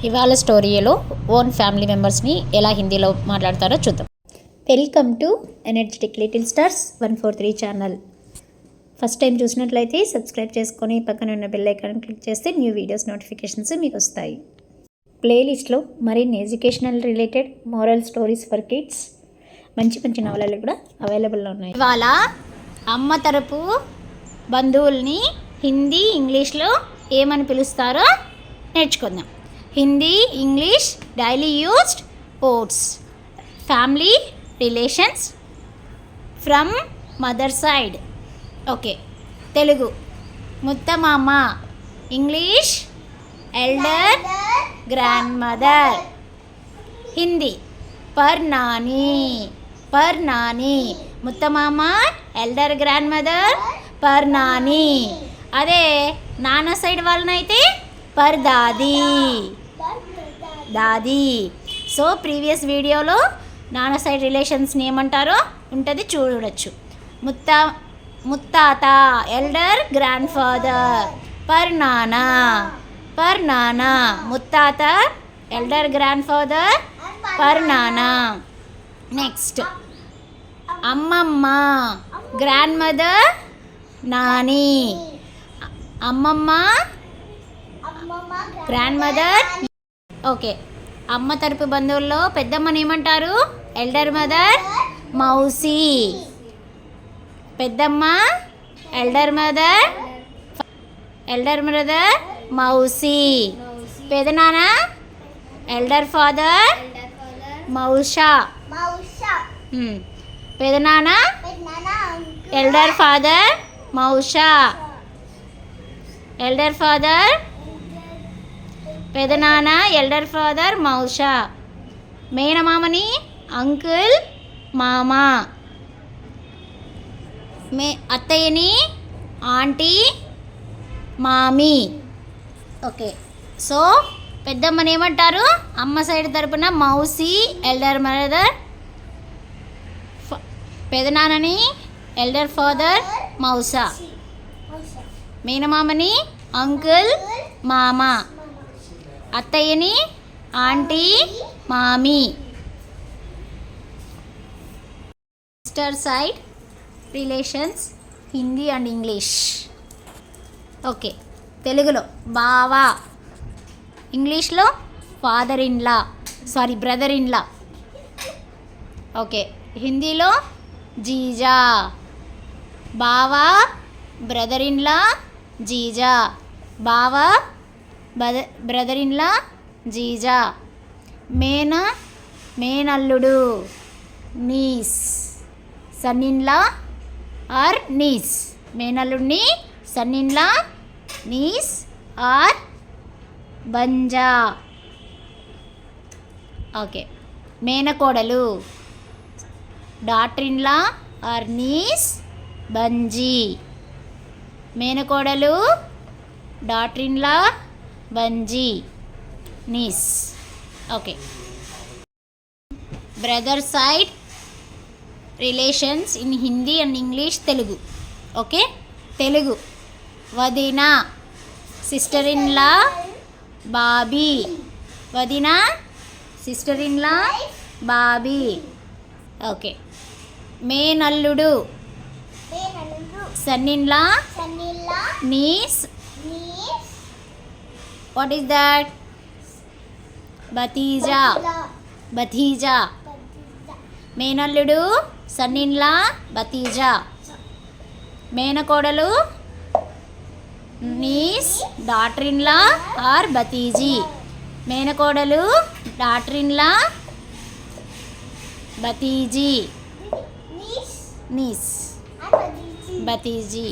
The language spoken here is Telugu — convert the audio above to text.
ఇవాళ స్టోరీలో ఓన్ ఫ్యామిలీ మెంబర్స్ని ఎలా హిందీలో మాట్లాడతారో చూద్దాం. Welcome to energetic little stars 143 channel. First time చూసినట్లయితే సబ్స్క్రైబ్ చేసుకొని పక్కన ఉన్న బెల్ ఐకాన్ క్లిక్ చేస్తే న్యూ వీడియోస్ నోటిఫికేషన్స్ మీకు వస్తాయి. ప్లేలిస్ట్లో మరిన్ని educational related moral stories for kids మంచి మంచి నవలలు కూడా అవైలబుల్లో ఉన్నాయి. ఇవాళ అమ్మ తరపు బంధువుల్ని హిందీ ఇంగ్లీష్లో ఏమని పిలుస్తారో నేర్చుకుందాం. Hindi English daily used words. Family relations from mother side. Okay. Telugu ముత్తమామ. English elder grand mother. Hindi పర్నాని. పర్నాని. ముత్తమామ ఎల్డర్ గ్రాండ్ మదర్ పర్నాని. అదే నాన్న సైడ్ వాళ్ళనైతే పర్దాది. దాది. సో ప్రీవియస్ వీడియోలో నాన్న సైడ్ రిలేషన్స్ని ఏమంటారో ఉంటుంది, చూడవచ్చు. ముత్తాత ఎల్డర్ గ్రాండ్ ఫాదర్ పర్నానా. పర్నానా. ముత్తాత ఎల్డర్ గ్రాండ్ ఫాదర్ పర్నానా. నెక్స్ట్ అమ్మమ్మ గ్రాండ్ మదర్ నాని. అమ్మమ్మ గ్రాండ్ మదర్. ఓకే. అమ్మ తరపు బంధువుల్లో పెద్దమ్మని ఏమంటారు? ఎల్డర్ మదర్ మౌసి. పెద్దమ్మ ఎల్డర్ మదర్. ఎల్డర్ మదర్ మౌసి. పెదనాన్న ఎల్డర్ ఫాదర్ మౌషా. పెదనాన్న ఎల్డర్ ఫాదర్ మౌషా. ఎల్డర్ ఫాదర్ పెదనాన్న ఎల్డర్ ఫాదర్ మౌషా. మేనమామని అంకుల్ మామ. అత్తయ్యని ఆంటీ మామి. ఓకే. సో పెద్దమ్మని ఏమంటారు? అమ్మ సైడ్ తరపున మౌసి ఎల్డర్ మదర్. పెదనాన్నని ఎల్డర్ ఫాదర్ మౌసా. మేనమామని అంకుల్ మామ. అత్తయ్యని ఆంటీ మామి. Sister side relations Hindi and English. Okay. తెలుగులో బావా. ఇంగ్లీష్లో father in law, brother in law. Okay. హిందీలో జీజా. బావా బ్రదర్ ఇన్ లా జీజా. బావా బ్రదర్ ఇన్ లా జీజా. మేనల్లుడు niece. Son in law or niece. మేనల్లుడిని son in law niece or బంజా. ఓకే. మేనకోడలు daughter in law or niece బంజీ. మేనకోడలు డాటర్ ఇన్ లా బంజీ niece. Okay. Brother side relations in Hindi and English. Telugu. Okay. Telugu వదిన. సిస్టర్ ఇన్ లా బాబీ. వదిన సిస్టర్ ఇన్ లా బాబీ. ఓకే. మేనల్లుడు son in law niece. What is that? భతీజా. భతీజా. మేనల్లుడు సన్ ఇన్ లా భతీజా. మేనకోడలు knees daughter in law or భతీజీ. మేనకోడలు డాటర్ ఇన్ లా భతీజీ. నీస్ భతీజీ.